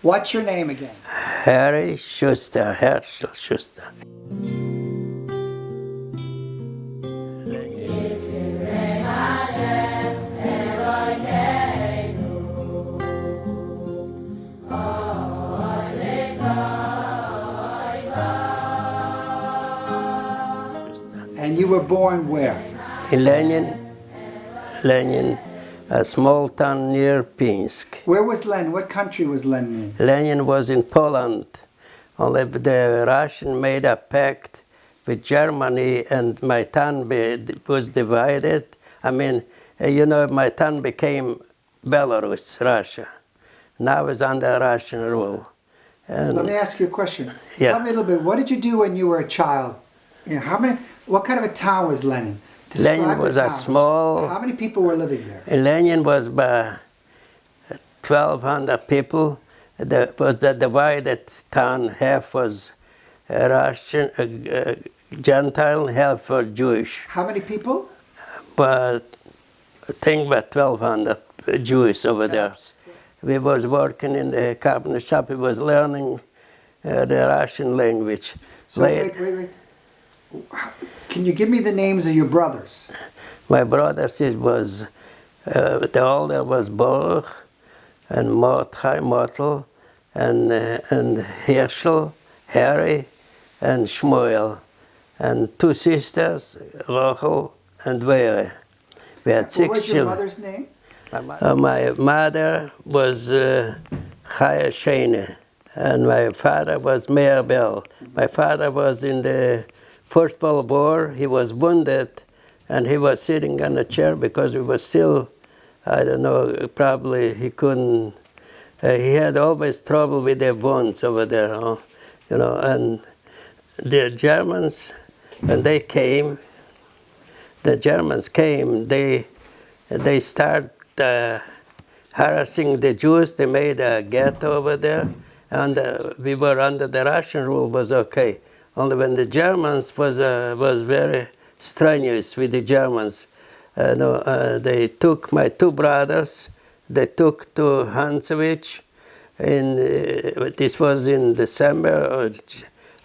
What's your name again? Harry Schuster, Herschel Schuster. And you were born where? In Lenin, a small town near Pinsk. Where was Lenin? What country was Lenin in? Lenin was in Poland. Only the Russian made a pact with Germany, and my town was divided. I mean, my town became Belarus, Russia. Now it's under Russian rule. And let me ask you a question. Yeah. Tell me a little bit. What did you do when you were a child? What kind of a town was Lenin? Describe Lenin was the a town. Small. How many people were living there? Lenin was about 1,200 people. It was a divided town. Half was Russian, Gentile, half was Jewish. How many people? But I think about 1,200 Jews over there. We was working in the cabinet shop. We was learning the Russian language. So wait. Can you give me the names of your brothers? My brothers, it was, the older was Borch and Mordechai, and Herschel, Harry, and Shmuel, and two sisters, Rachel and Vera. We had 6 What was your children. mother's name? My mother was Chaya Shene, and my father was Meir Bell. My father was in the First World War. He was wounded, and he was sitting on a chair because he was still, I don't know, probably he couldn't, he had always trouble with the wounds over there, and the Germans, when they came, they started harassing the Jews. They made a ghetto over there, and we were under the Russian rule, was okay. Only when the Germans was very strenuous with the Germans. They took my 2 brothers. They took to Hansovich. This was in December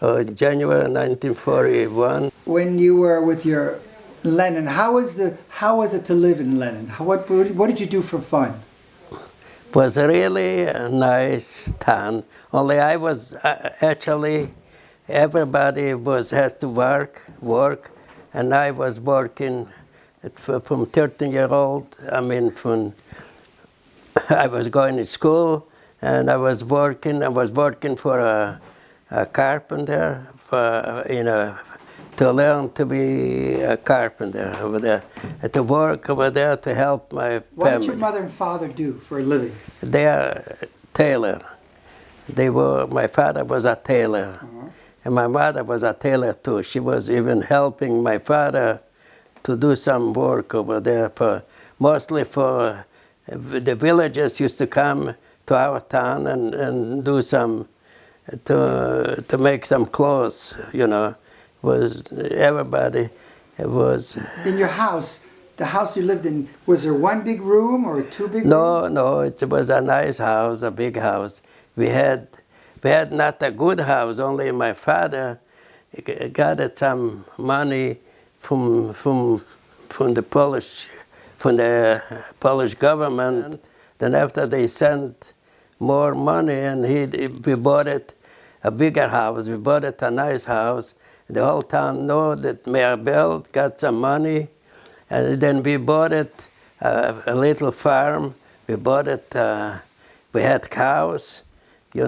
or January 1941. When you were with your Lenin, how was it to live in Lenin? What did you do for fun? It was really a nice town. Only I was actually. Everybody has to work, and I was working from 13-year-old. I was going to school, and I was working for a carpenter, to learn to be a carpenter over there, to work over there to help my family. What did your mother and father do for a living? They are tailor. My father was a tailor. And my mother was a tailor too. She was even helping my father to do some work over there, mostly for the villagers used to come to our town and do to make some clothes, everybody was. In your house, the house you lived in, was there one big room or 2 big rooms? No, it was a nice house, a big house. We had not a good house, only my father gathered some money from the Polish government. Then after they sent more money, and we bought it a bigger house. We bought it a nice house. The whole town know that Mayor Bell got some money, and then we bought it a little farm. We bought it. We had cows. We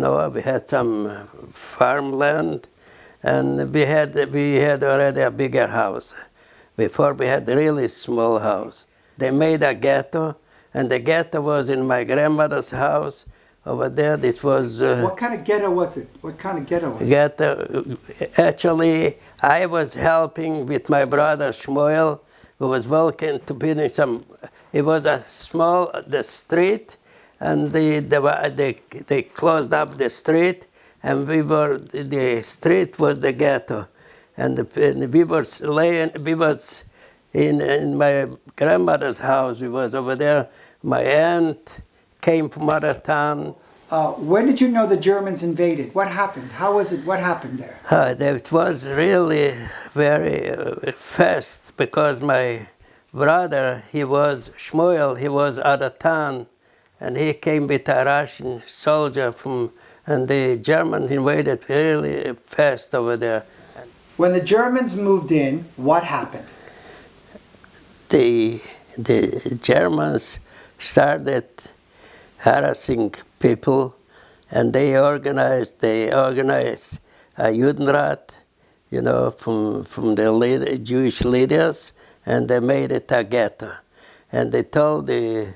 had some farmland, and we had already a bigger house. Before we had a really small house. They made a ghetto, and the ghetto was in my grandmother's house over there. This was. What kind of ghetto was it? Ghetto. Actually, I was helping with my brother Shmuel, who was working to finish some. It was the street. And they closed up the street, and the street was the ghetto, and we was in my grandmother's house. We was over there. My aunt came from out of town, When did you know the Germans invaded? What happened? How was it? What happened there? It was really very fast because my brother, he was Shmuel, he was out of town, and he came with a Russian soldier and the Germans invaded really fast over there. When the Germans moved in, what happened? The Germans started harassing people, and they organized a Judenrat, you know, from the Jewish leaders, and they made it a ghetto. And they told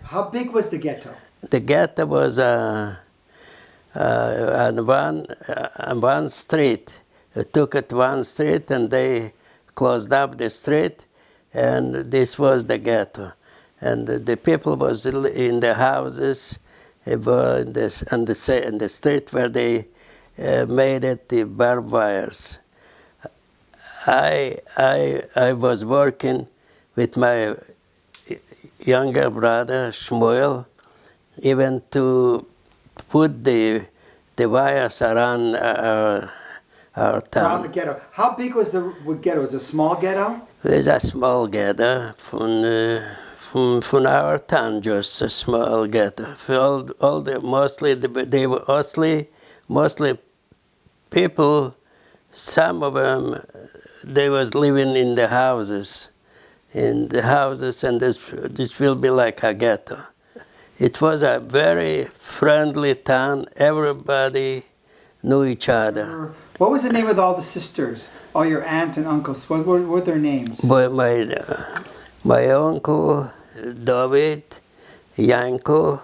How big was the ghetto? the ghetto was on one street. They took it one street and they closed up the street, and this was the ghetto. And the people was in the houses, were in the street where they made it the barbed wires. I was working with my younger brother Shmuel, even to put the wires around our town. Around the ghetto. How big was the ghetto? Was it a small ghetto? It was a small ghetto from our town, just a small ghetto. Mostly people, some of them, they was living in the houses, and this will be like a ghetto. It was a very friendly town. Everybody knew each other. What was the name of all the sisters? All your aunt and uncles? What were their names? But my uncle David, Yanko,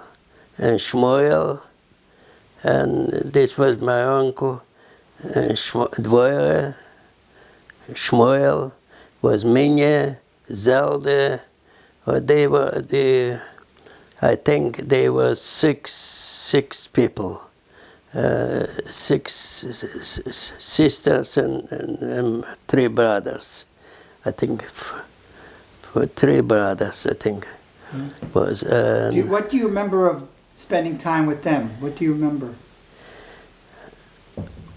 and Shmuel, and this was my uncle Dvoire. Shmuel was Minye, Zelda. I think they were six people. 6 sisters and 3 brothers. I think 3 brothers, I think. Was. What do you remember of spending time with them? What do you remember?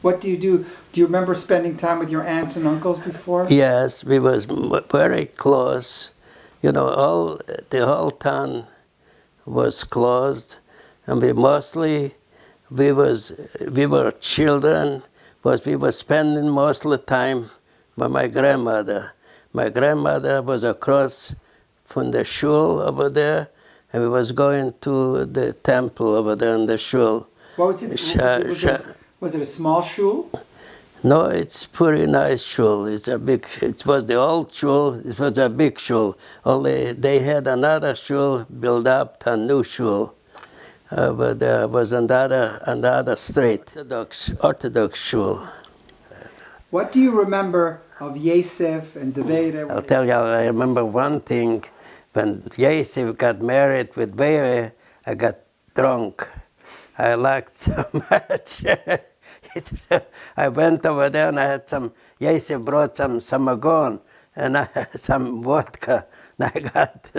What do you do? Do you remember spending time with your aunts and uncles before? Yes, we was very close. You know, the whole town was closed, and we were children, but we were spending most of the time with my grandmother. My grandmother was across from the shul over there, and we was going to the temple over there in the shul. What was it? Was it a small shul? No, it's pretty nice shul. It was the old shul, it was a big shul. Only they had another shul built up, a new shul. But there was another street, Orthodox shul. What do you remember of Yosef and David? I'll tell you, I remember one thing. When Yosef got married with Beire, I got drunk. I liked so much. I went over there and I had Yosef brought some samagon and I had some vodka. And I got,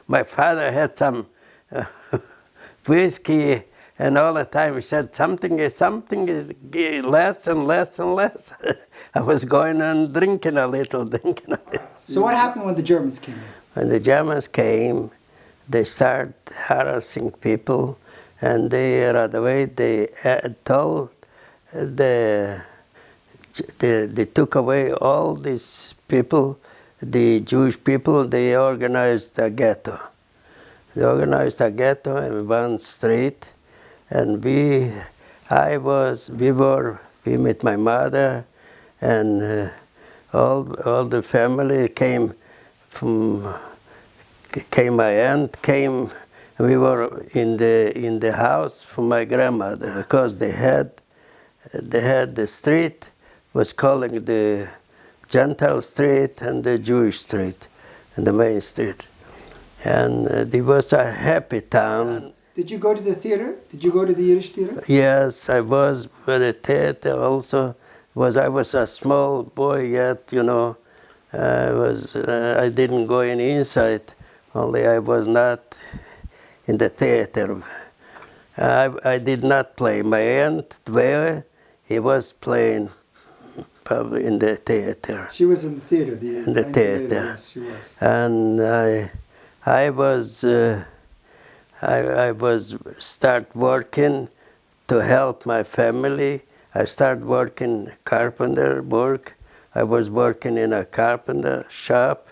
my father had some whiskey, and all the time he said, something is less and less and less. I was going on drinking a little. So what happened when the Germans came in? When the Germans came, they started harassing people, and right away they took away all these people, the Jewish people. They organized a ghetto. They organized a ghetto in one street, and we met my mother, and all the family came. My aunt came, and we were in the house for my grandmother, because they had the street was calling the Gentile street and the Jewish street, and the main street. And it was a happy town. Did you go to the theater? Did you go to the Yiddish theater? Yes, I was at the theater also. I was a small boy yet, you know. I didn't go inside, only I was not in the theater. I did not play. My aunt, Dwyer, he was playing probably in the theater. She was in the theater, In the theater. Yes, she was. And I was start working to help my family. I started working carpenter work. I was working in a carpenter shop,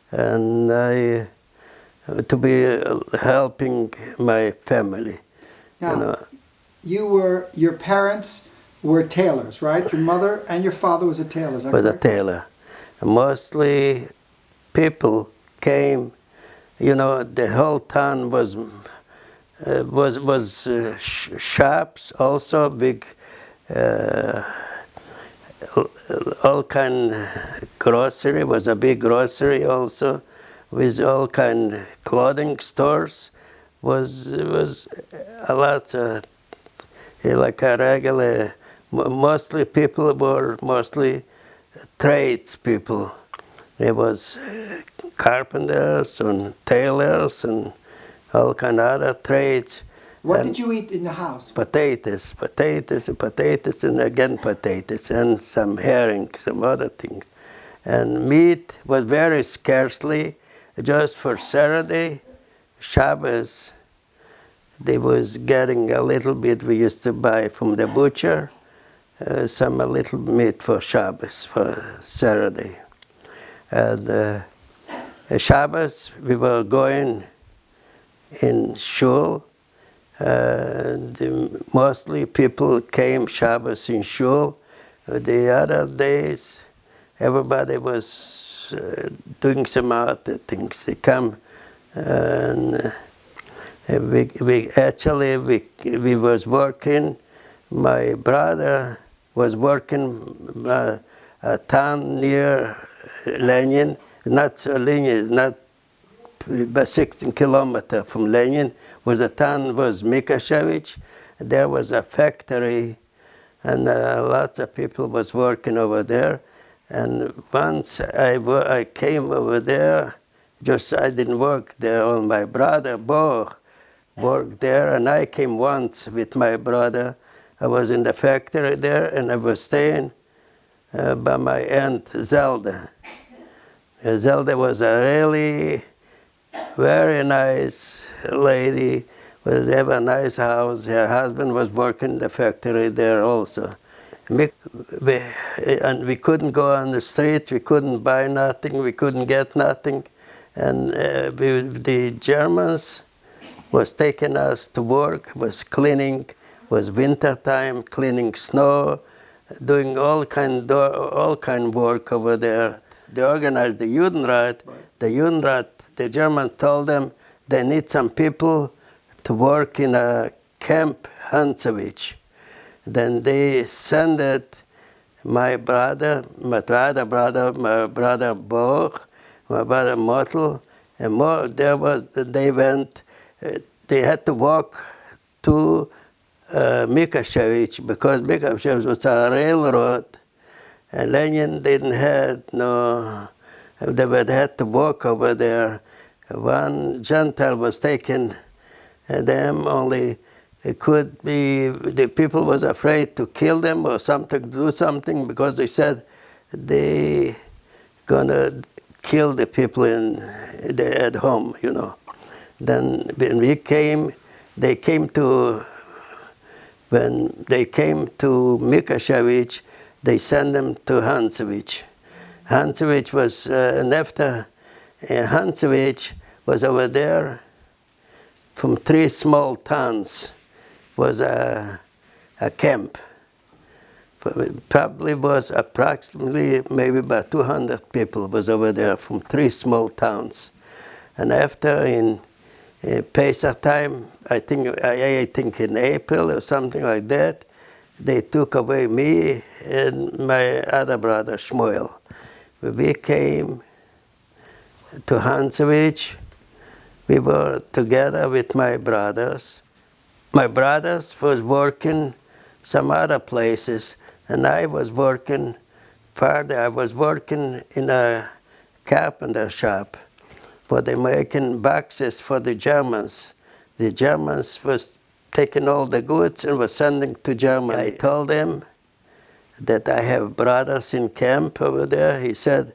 and to be helping my family. Now, your parents were tailors, right? Your mother and your father was a tailor, is that Was a correct? tailor. Mostly people came, the whole town was shops, also big, all kind grocery, was a big grocery also, with all kind clothing stores, was a lot of, like a regular, mostly people were mostly trades people. There was carpenters and tailors and all kind of other trades. What did you eat in the house? Potatoes, and again potatoes, and some herring, some other things. And meat was very scarcely, just for Saturday, Shabbos. They was getting a little bit, we used to buy from the butcher, a little meat for Shabbos, for Saturday. And Shabbos, we were going in shul. Mostly people came Shabbos in shul. The other days, everybody was doing some other things. They come, and we was working. My brother was working a town near Lenin. Not so Lenin, not about 16 kilometers from Lenin. Was a town was Mikashevich. There was a factory, and lots of people was working over there. And once I came over there, just I didn't work there. All my brother Bo worked there, and I came once with my brother. I was in the factory there, and I was staying by my aunt Zelda. Zelda was a really very nice lady. Was have a nice house. Her husband was working in the factory there also. And we couldn't go on the street. We couldn't buy nothing. We couldn't get nothing. And the Germans was taking us to work. Was cleaning. Was winter time, cleaning snow, doing all kind work over there. They organized the Judenrat. The Judenrat, the Germans told them they need some people to work in a camp, Hansovich. Then they sent my brother Boch, my brother Motl, and they had to walk to Mikashevich, because Mikashevich was a railroad, and Lenin didn't have they would have to walk over there. One Gentile was taken, and them only, it could be, the people was afraid to kill them or something, do something, because they said they gonna kill the people at home, Then when they came to Mikashevich, they sent them to Hansovich. Hansovich was, and after Hansovich was over there, from 3 small towns was a camp. Probably was approximately maybe about 200 people was over there from 3 small towns. And after in Pesach time, I think in April or something like that, they took away me and my other brother Shmuel. We came to Hansovich. We were together with my brothers. My brothers was working some other places, and I was working farther. I was working in a carpenter shop, where they making boxes for the Germans. The Germans was taking all the goods and was sending to Germany. I told him that I have brothers in camp over there. He said,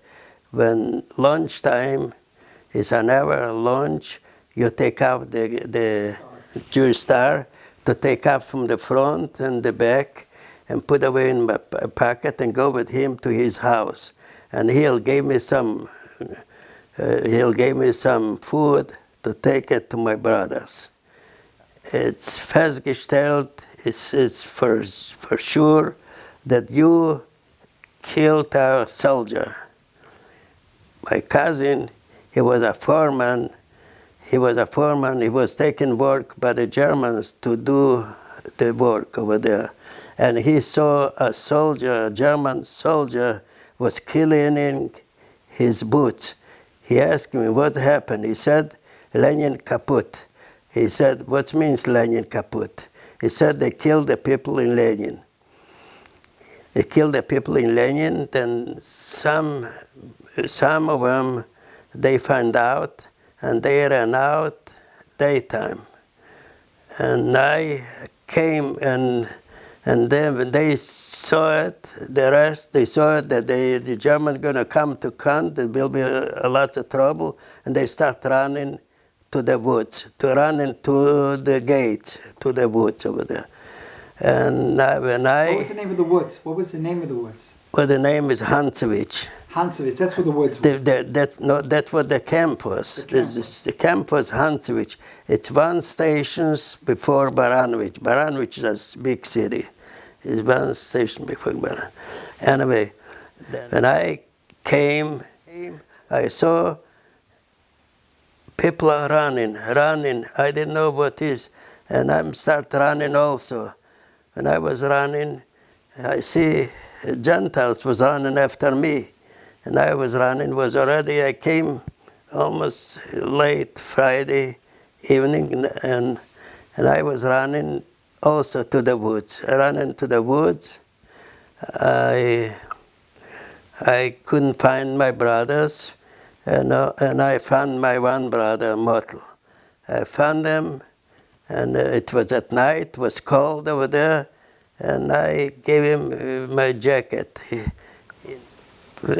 when lunchtime is an hour lunch, you take out the Jewish star to take out from the front and the back and put away in my pocket and go with him to his house. And he'll give me some food to take it to my brothers. It's festgestellt, it's for sure that you killed our soldier. My cousin, he was a foreman. He was taking work by the Germans to do the work over there. And he saw a soldier, a German soldier, was killing his boots. He asked me, what happened? He said, Lenin kaput. He said, what means Lenin kaput? He said, they killed the people in Lenin. They killed the people in Lenin, then some of them, they found out, and they ran out daytime. And I came, and then when they saw it, the rest, they saw it that the Germans going to come to Kant, there will be a lot of trouble, and they start running to the woods, to run into the gate, to the woods over there. And when I... What was the name of the woods? What was the name of the woods? Well, the name is Hansovich. Hansovich, that's where the woods were. That's what the camp was. The camp was Hansovich. It's 1 station before Baranovich. Baranovich is a big city. It's 1 station before Baranovich. Anyway, when I came, I saw people are running. I didn't know what is. And I start running also. When I was running, I see Gentiles was running after me. And I was running, I came almost late Friday evening, and I was running also to the woods. I ran into the woods. I couldn't find my brothers, and I found my one brother, Shtetl. I found him, and it was at night, it was cold over there, and I gave him my jacket.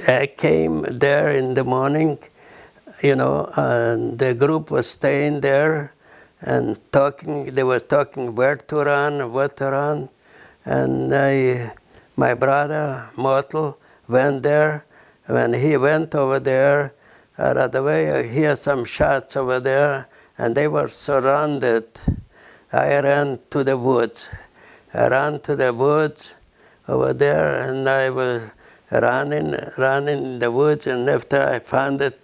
I came there in the morning, and the group was staying there and talking. They were talking where to run, what to run. And my brother, Shtetl, went there. When he went over there, right away I hear some shots over there, and they were surrounded. I ran to the woods. I ran to the woods over there, and I was running in the woods, and after I found it,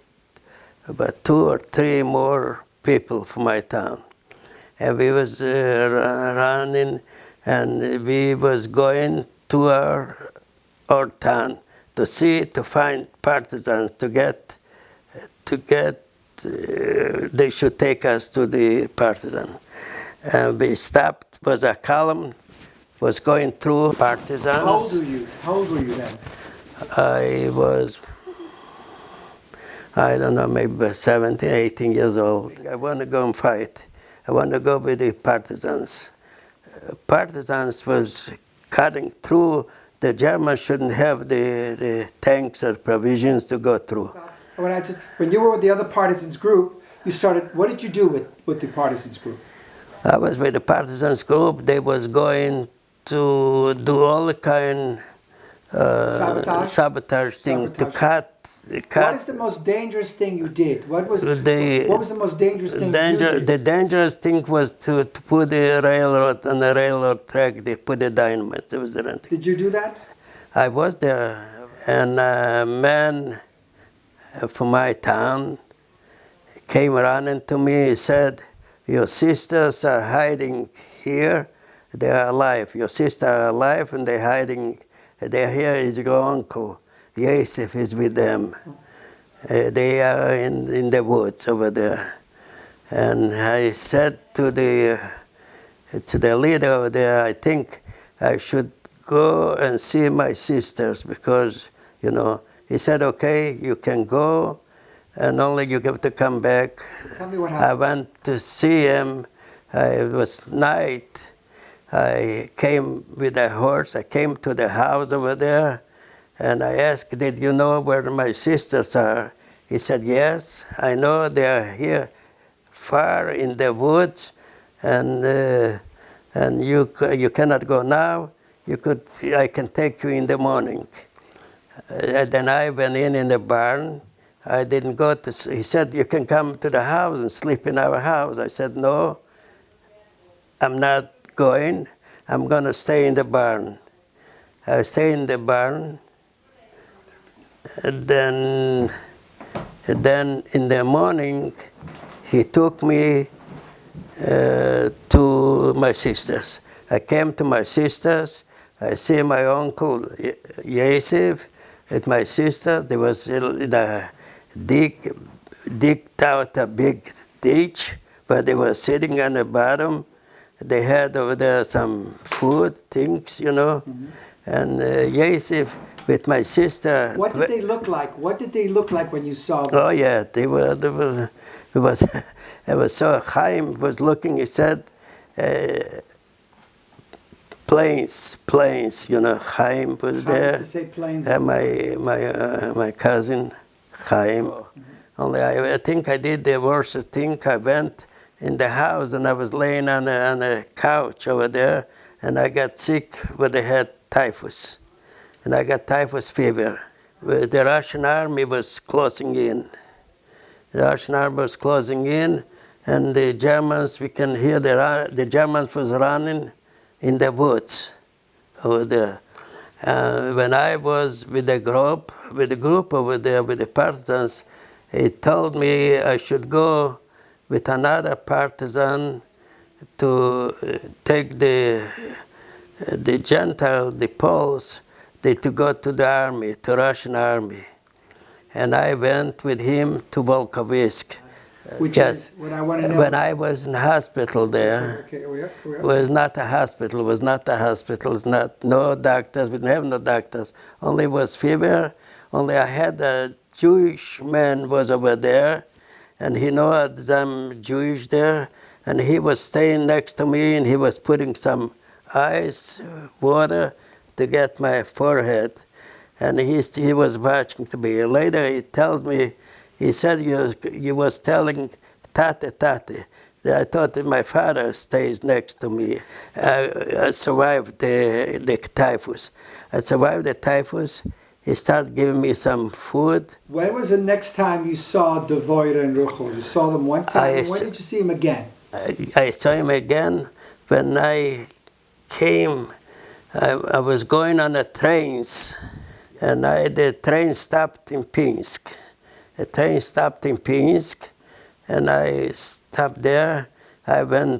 about 2 or 3 more people from my town. And we was running, and we was going to our town to find partisans, they should take us to the partisan. And we stopped, was a column, was going through partisans. How old were you then? I was, I don't know, maybe 17, 18 years old. I want to go and fight. I want to go with the partisans. Partisans was cutting through. The Germans shouldn't have the tanks or provisions to go through. When you were with the other partisans group, what did you do with the partisans group? I was with the partisans group. They was going to do all the kind sabotage thing to cut. What is the most dangerous thing you did? What was the most dangerous thing you did? The dangerous thing was to put the railroad on the railroad track. They put the dynamite. It was the thing. Did you do that? I was there, and a man from my town came running to me. He said, "Your sisters are hiding here. They are alive. Your sisters are alive, and they're hiding. They're here. Is your uncle Yosef is with them. They are in the woods over there." And I said to the leader over there, "I think I should go and see my sisters because, He said, "Okay, you can go, and only you have to come back." Tell me what happened. I went to see him. It was night. I came with a horse. I came to the house over there, and I asked, "Did you know where my sisters are?" He said, "Yes, I know they are here, far in the woods, and you cannot go now. I can take you in the morning." Then I went in the barn. I didn't go to. He said, "You can come to the house and sleep in our house." I said, "No, I'm not going. I'm going to stay in the barn." I stayed in the barn. And then in the morning, he took me to my sisters. I came to my sisters. I see my uncle Yosef and my sister. They was in a digged out a big ditch where they were sitting on the bottom. They had over there some food, things, And Yosef with my sister. What did they look like? What did they look like when you saw them? Oh yeah, they were it was so Chaim was looking, he said, planes, Chaim was there. To say planes. And my cousin Chaim. Only I think I did the worst thing. I went in the house and I was laying on a couch over there, and I got sick where they had typhus. And I got typhus fever. The Russian army was closing in. The Russian army was closing in, and the Germans, we can hear the Germans was running in the woods over there. When I was with the group over there, with the partisans, he told me I should go with another partisan to take the Gentile, the Poles, to go to the army, to Russian army. And I went with him to Volkovysk. Which Yes. is what I want to know. When I was in hospital there, Okay, we are. it was not a hospital, it was no doctors, we didn't have no doctors. Only was fever, only I had a Jewish man was over there, and he knew I'm Jewish there, and he was staying next to me, and he was putting some ice, water, to get my forehead. And he was watching to me. Later he tells me, he said you was telling Tate. I thought that my father stays next to me. I survived the typhus. I survived the typhus. He started giving me some food. When was the next time you saw Devoira and Ruchel? You saw them one time, and when did you see him again? I saw him again when I came. I was going on the trains, and the train stopped in Pinsk. The train stopped in Pinsk, and I stopped there. The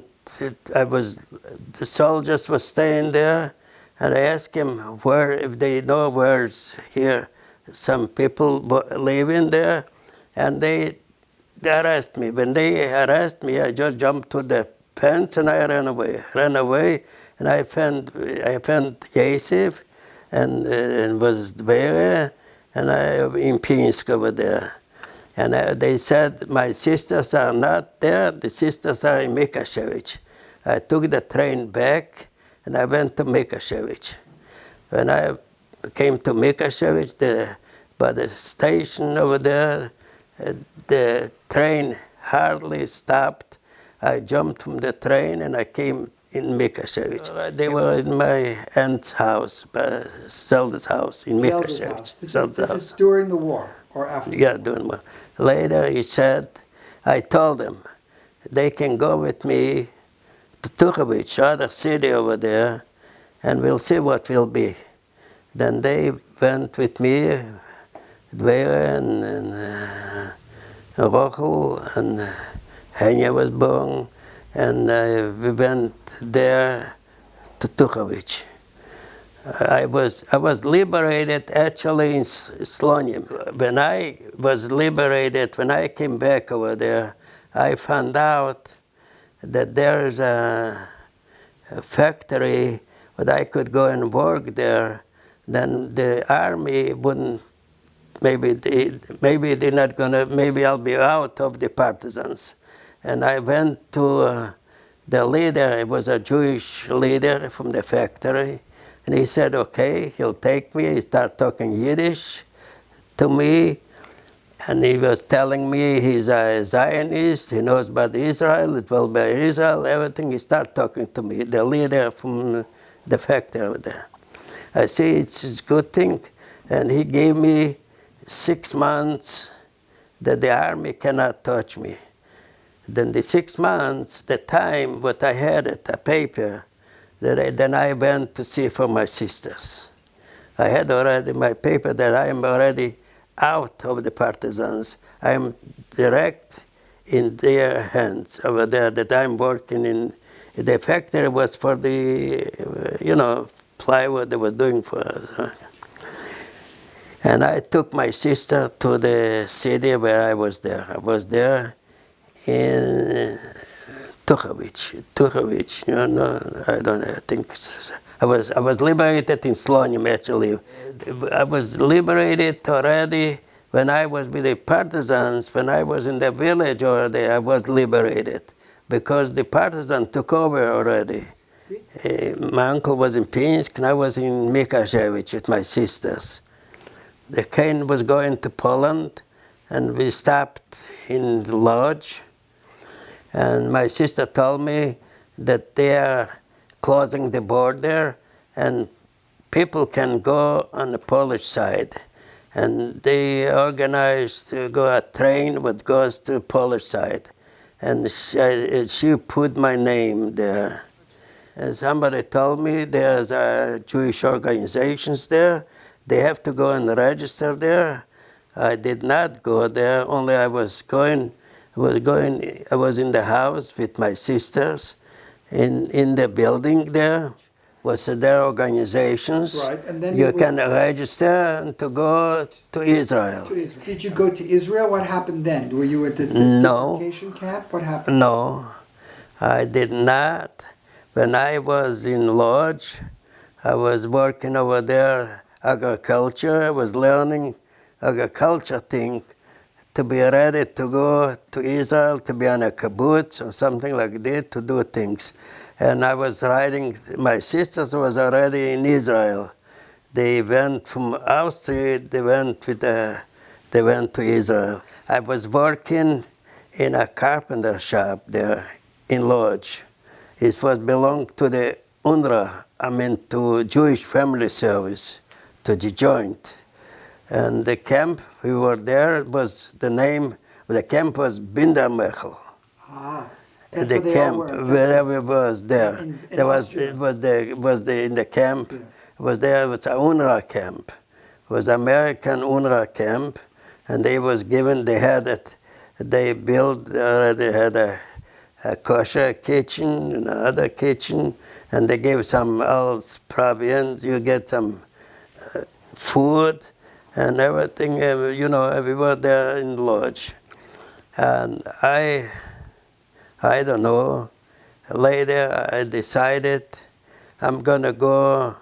soldiers were staying there, and I asked him if they know where's here some people living there, and they arrested me. When they arrested me, I just jumped to the fence and I ran away. And I found Yosef and was there, and I in Pinsk over there. And they said, my sisters are not there, the sisters are in Mikashevich. I took the train back, and I went to Mikashevich. When I came to Mikashevich, by the station over there, the train hardly stopped. I jumped from the train, and I came in Mikashevich. They were in my aunt's house, Zelda's house, in Mikashevich. This is during the war or after? Yeah, during the war. Later he said, I told them, they can go with me to Tukhovich, other city over there, and we'll see what will be. Then they went with me, Dvera and Rochel, and Henya was born, and we went there to Tukhovich. I was liberated actually in Slonim. When I was liberated, when I came back over there, I found out that there is a factory that I could go and work there. Then the army wouldn't. Maybe they're not gonna. Maybe I'll be out of the partisans. And I went to The leader was a Jewish leader from the factory, and he said, okay, he'll take me. He started talking Yiddish to me, and he was telling me he's a Zionist, he knows about Israel, it will be Israel, everything. He started talking to me, the leader from the factory over there. I say, it's a good thing, and he gave me 6 months that the army cannot touch me. Then the 6 months, the time what I had at the paper, then I went to see for my sisters. I had already my paper that I am already out of the partisans. I am direct in their hands over there, that I'm working in. The factory was for the, plywood they was doing for us. And I took my sister to the city where I was there. I was there in Tuchovich, I don't know, I think I was liberated in Slonim actually. I was liberated already when I was with the partisans, when I was in the village already, I was liberated because the partisan took over already. My uncle was in Pinsk and I was in Mikashevich with my sisters. The train was going to Poland and we stopped in the lodge. And my sister told me that they are closing the border and people can go on the Polish side. And they organized to go a train that goes to the Polish side. And she put my name there. And somebody told me there's Jewish organizations there. They have to go and register there. I did not go there, only I was in the house with my sisters in the building there. Was their organizations. Right, and then you can register to go to Israel. Did you go to Israel? What happened then? Were you at the No. deportation camp? What happened? No, I did not. When I was in Lodz, I was working over there, agriculture. I was learning agriculture thing to be ready to go to Israel, to be on a kibbutz or something like that, to do things. And I was riding, my sisters was already in Israel. They went from Austria, they went to Israel. I was working in a carpenter shop there in Lodz. It was belonged to the UNRWA, to Jewish Family Service, to the Joint. And the camp, we were there, was the name, the camp was Binder Mechel. Ah, The that's where camp, they all were. wherever it was there. In There was, Austria. in the camp, Yeah. it was there, it was an UNRWA camp. It was American UNRWA camp, and they was given, they had it, they built, they had a kosher kitchen, another kitchen, and they gave some else provisions, you get some food, and everything, we were there in the lodge. And I don't know, later I decided I want to go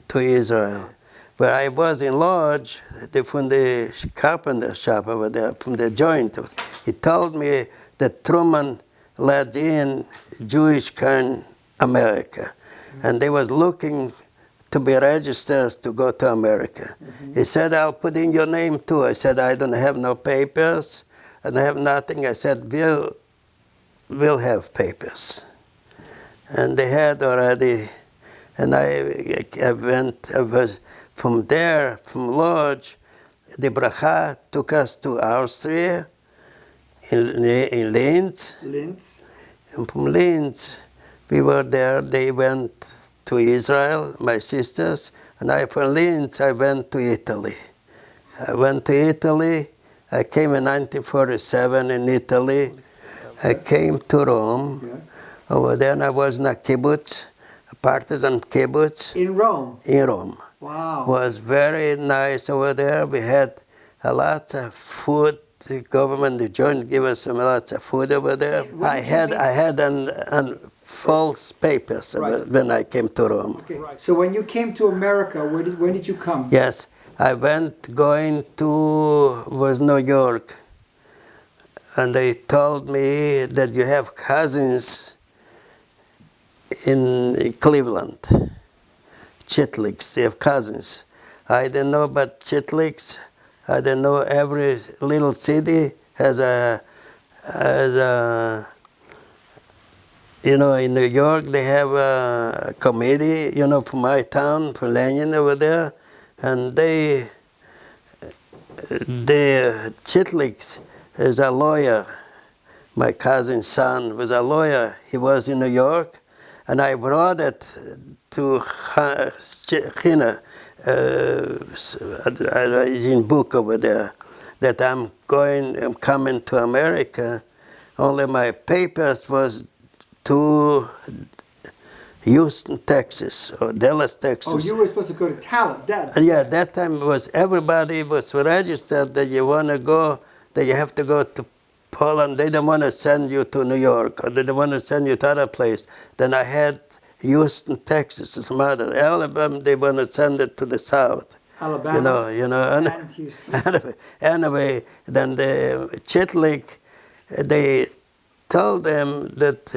to Israel. But I was in lodge from the carpenter shop over there, from the Joint. He told me that Truman let in Jewish kind America. And they was looking to be registered to go to America. Mm-hmm. He said, I'll put in your name too. I said, I don't have no papers. I don't have nothing. I said, we'll have papers. And they had already, and I was from there, from Lodz, the bracha took us to Austria, in Linz. Linz. And from Linz, we were there, they went to Israel, my sisters, and from Linz, I went to Italy. I went to Italy, I came in 1947 in Italy. I came to Rome. Yeah. Over there, I was in a kibbutz, a partisan kibbutz. In Rome? In Rome. Wow. It was very nice over there. We had a lot of food. The government, the joint, gave us lots of food over there. I had false papers when I came to Rome. Okay. Right. So when you came to America, when did you come? Yes, I was New York. and they told me that you have cousins in Cleveland, Shtliks, they have cousins. I didn't know about Shtliks. I didn't know every little city has a, you know, in New York they have a committee, you know, for my town, for Lenin over there, and the Shtliks is a lawyer. My cousin's son was a lawyer. He was in New York, and I brought it to China. It's in book over there that I'm coming to America. Only my papers was to Houston, Texas, or Dallas, Texas. Oh, you were supposed to go to Talent. Yeah, that time was everybody was registered that you want to go, that you have to go to Poland. They don't want to send you to New York, or they don't want to send you to other place. Then I had Houston, Texas, some other. Alabama, they want to send it to the south. Alabama. And Houston. anyway, then the Shtlik, they told them that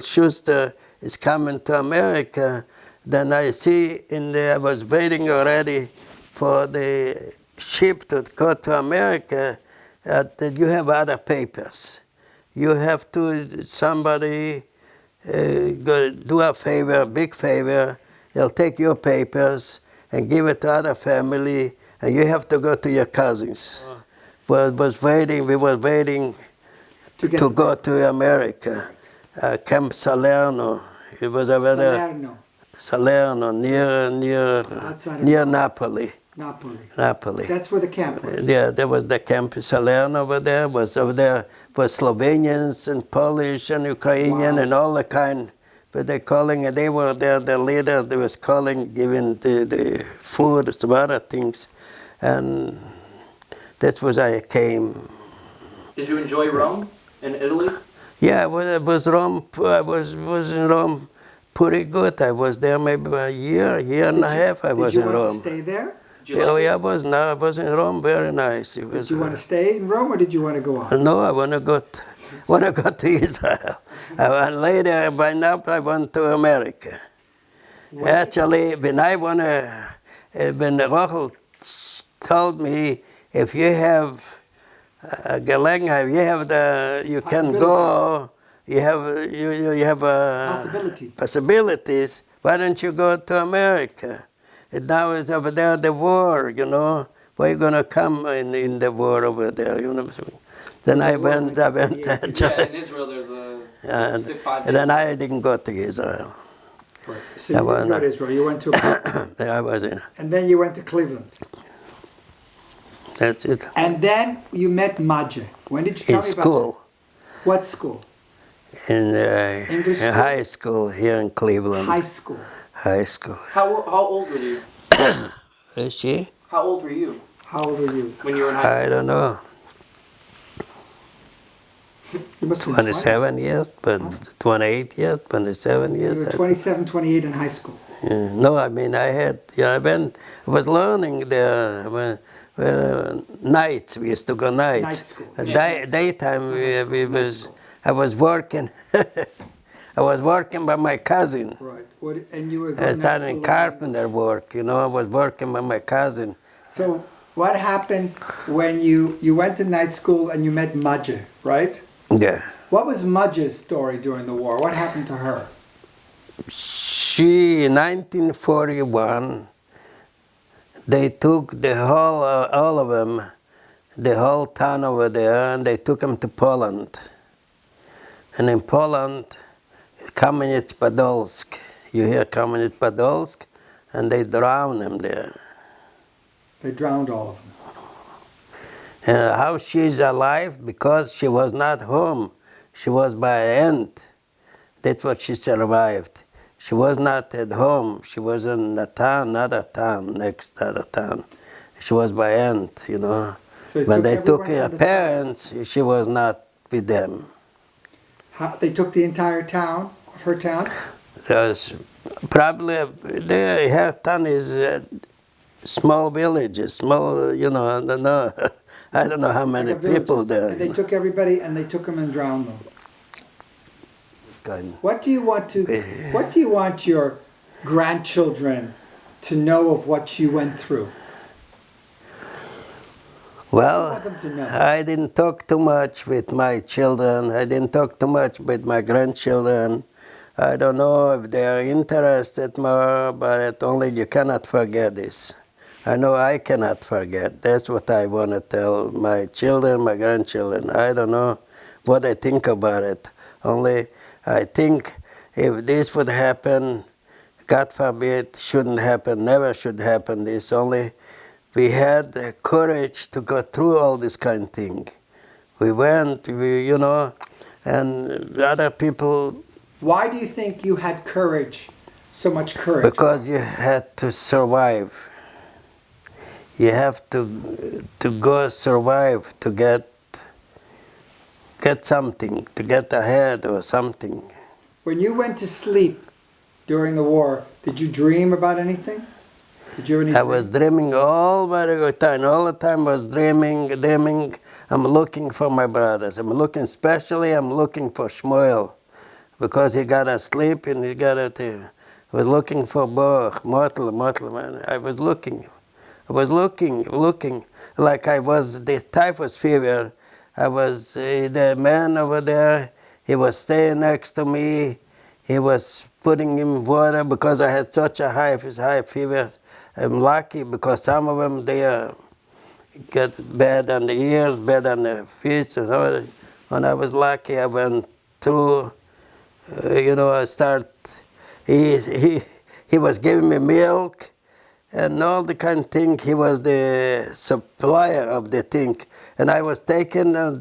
Schuster is coming to America. Then I see I was waiting already for the ship to go to America, that you have other papers. You have to, somebody go do a favor, big favor, they'll take your papers and give it to other family, and you have to go to your cousins. We were waiting to go to America. Camp Salerno. It was over there. Salerno, near Napoli. Napoli. That's where the camp was. Yeah, there was the camp Salerno over there. Was over there for Slovenians and Polish and Ukrainian and all the kind. But they calling, and they were there. The leader, they was calling, giving the food, some other things, and that's where I came. Did you enjoy Rome in Italy? Yeah, I was Rome. I was in Rome pretty good. I was there maybe a year and a half. I was in Rome. Did you want to stay there? Yeah, I was in Rome. Very nice. Did you want to stay in Rome, or did you want to go on? No, I want to go to Israel. And later, by now, I went to America. What? Actually, when Rachel told me, if you have Gelegenheit, you can go. You have possibilities. Why don't you go to America? And now is over there the war, you know. Why are you going to come in the war over there? You know. Then I went. Yeah, in Israel there's a 5 and then I didn't go to Israel. Right. So you didn't go to Israel. You went to. I was in. And then you went to Cleveland. That's it. And then you met Maje. When did you tell me about school. That? What school? In English school? high school here in Cleveland. High school. High school. How old were you? Is she? How old were you? How old were you? When you were in high school? I don't know. You must have 27 years, but 28 years, 27 years. You were 27, 28 in high school. Yeah. No, I mean, I was learning there. Nights, we used to go nights. Night school. Daytime, I was working. I was working by my cousin. Right. And you were I started in carpenter work, you know. I was working by my cousin. So what happened when you went to night school and you met Maje, right? Yeah. What was Maje's story during the war? What happened to her? She, in 1941, they took all of them, the whole town over there, and they took them to Poland. And in Poland, Kamieniec-Podolsk, you hear Kamieniec-Podolsk, and they drowned them there. They drowned all of them. And how she's alive? Because she was not home. She was by aunt. That's what she survived. She was not at home. She was in a town, another town, next other town. She was by aunt, you know. So when they took her parents, she was not with them. They took the entire town, of her town? There's probably, her town is small villages, small, you know, I don't know how many Like a village. people there. And they took everybody and they took them and drowned them. It's kind What do you want your grandchildren to know of what you went through? Well, want them to know? I didn't talk too much with my children. I didn't talk too much with my grandchildren. I don't know if they are interested more, but only you cannot forget this. I know I cannot forget. That's what I want to tell my children, my grandchildren. I don't know what I think about it. Only I think if this would happen, God forbid, shouldn't happen, never should happen this. Only we had the courage to go through all this kind of thing. We went, and other people... Why do you think you had courage, so much courage? Because you had to survive. You have to go survive to get something, to get ahead or something. When you went to sleep during the war, did you dream about anything? Did you have any I was dreaming all the time. All the time I was dreaming. I'm looking for my brothers. I'm looking for Shmuel, because he got asleep and he got out there. I was looking for Boch, Mortal, man. I was looking, like I was the typhus fever. I was the man over there. He was staying next to me. He was putting in water because I had such a high fever. I'm lucky because some of them, they get bad on the ears, bad on the feet. And all. When I was lucky, I went through, I he was giving me milk and all the kind of thing. He was the supplier of the thing. And I was taken and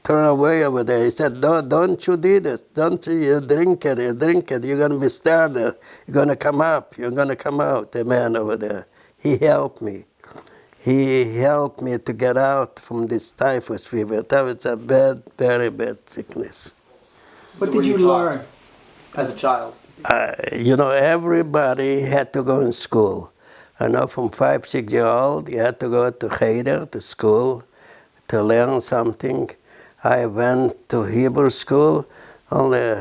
thrown away over there. He said, no, don't you do this. Don't you drink it. You're going to be starved. You're going to come up. You're going to come out, the man over there. He helped me. He helped me to get out from this typhus fever. That was a bad, very bad sickness. What did you learn as a child? Everybody had to go in school. I know from 5, 6 years old, you had to go to Cheder, to school, to learn something. I went to Hebrew school, only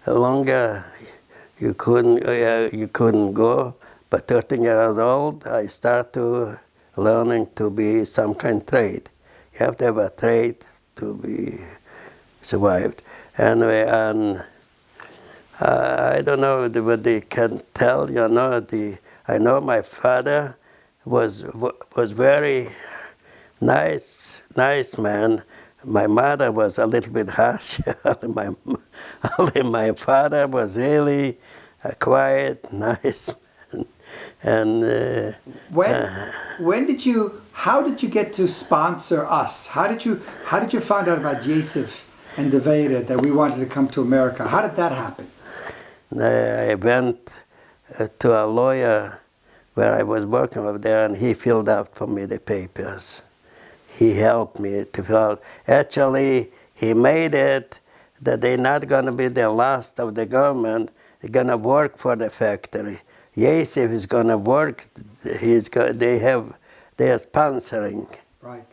longer you couldn't go. But 13 years old, I started learning to be some kind of trade. You have to have a trade to be survived. Anyway, and I don't know what they can tell. I know my father was very nice man. My mother was a little bit harsh. My father was really a quiet, nice man. And how did you get to sponsor us? How did you find out about Yosef and David that we wanted to come to America? How did that happen? I went to a lawyer where I was working over there, and he filled out for me the papers. He helped me to fill out. Actually, he made it that they're not going to be the last of the government. They're going to work for the factory. Yosef is going to work. They are sponsoring. Right.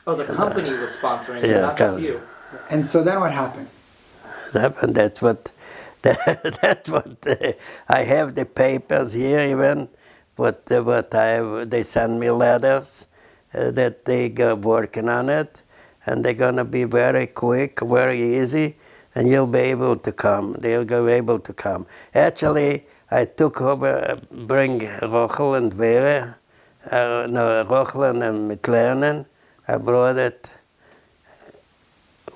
Oh, the company was sponsoring, not just you. And so then what happened? That's what I have the papers here even, but they send me letters that they go working on it, and they're going to be very quick, very easy, and you'll be able to come. They'll be able to come. Actually, I took over, bring Rochel and Vera, Rochel and McLaren. I brought it.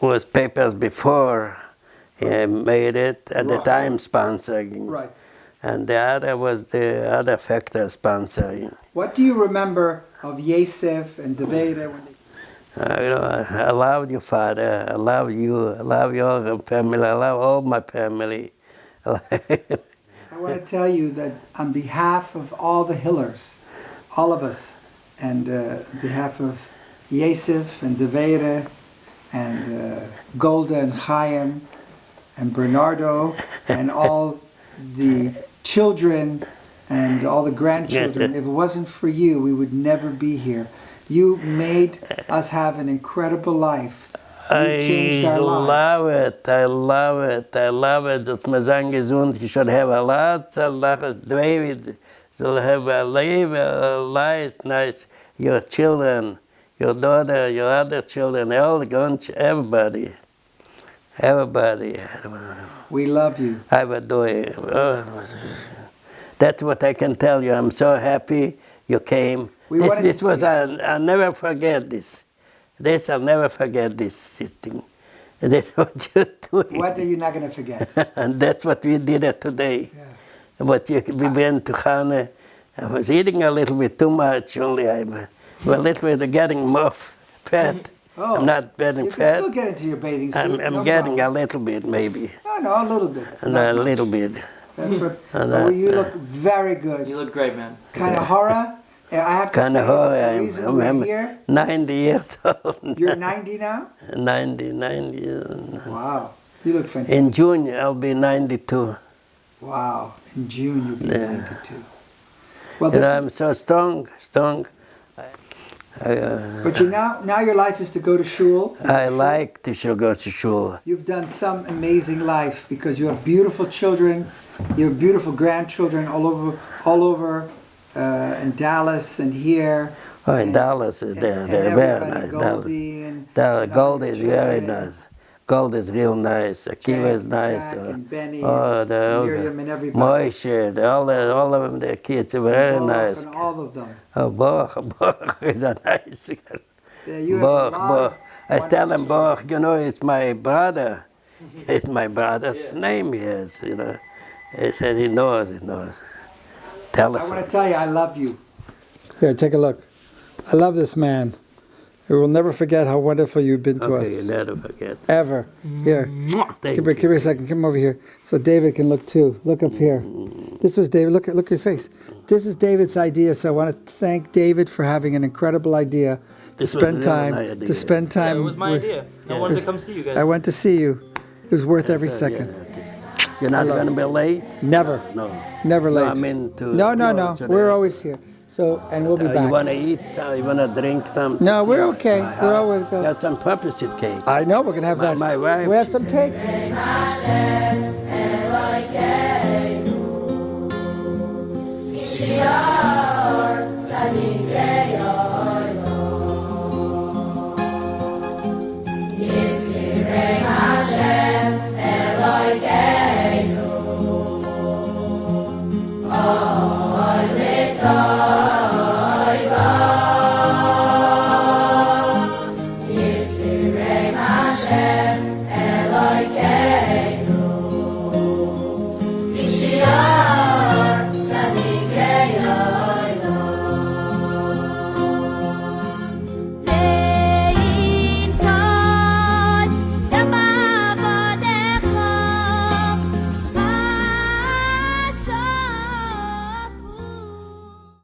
Was papers before he made it, at the time sponsoring. Right. And the other was the other factor sponsoring. What do you remember of Yosef and David? I love you, Father. I love you. I love your family. I love all my family. I want to tell you that on behalf of all the Hillers, all of us, and on behalf of Yosef and David and Golda and Chaim and Bernardo and all the children and all the grandchildren, if it wasn't for you, we would never be here. You made us have an incredible life. You changed our lives. love it. I love it. I love it. Just my son gesund. You should have a lot of life. David shall have a live a nice. Your children, your daughter, your other children, all gone. Everybody. We love you. I would do it. That's what I can tell you. I'm so happy you came. This was, I'll never forget this. I'll never forget this thing. That's what you're doing. What are you not going to forget? And that's what we did today. Yeah. But we went to Chana. I was eating a little bit too much, only I'm a little bit getting more fat. Oh, I'm not getting you fat. You can still get into your bathing suit. I'm getting a little bit, maybe. No, a little bit. A little bit. That's what. You look very good. You look great, man. Kind of horror. I have to say, the reason we're here. 90 years old. You're 90 now? 90 years. Wow, you look fantastic. In June, I'll be 92. Wow, in June you'll be 92. Well, I'm so strong. But now your life is to go to shul. I like to go to shul. You've done some amazing life because you have beautiful children, you have beautiful grandchildren all over in Dallas and here. Oh, in Dallas, they're very nice. Gold is very nice. Gold is real nice. Akiva is nice. Benny, Miriam and everybody. Moshe, all of them, their kids are very nice. And all of them. Oh, Boch is a nice guy. Boch. I tell him, Boch, it's my brother. It's my brother's name, yes, He said he knows. Telephone. I want to tell you, I love you. Here, take a look. I love this man. We will never forget how wonderful you've been to us. Okay, you never forget. Ever. Here. Give me a second. Come over here. So David can look too. Look up here. This was David. Look at your face. This is David's idea. So I want to thank David for having an incredible idea to spend time. Yeah, it was my idea. I wanted to come see you guys. I went to see you. It was worth every second. You're not going to be late? Never. No. Never late. No, I mean to. No. We're always here. So, and we'll be back. You want to eat some? You want to drink some? No, we're okay. We're always good. Got some puppet cake. I know, we're going to have that. My wife. We have some cake.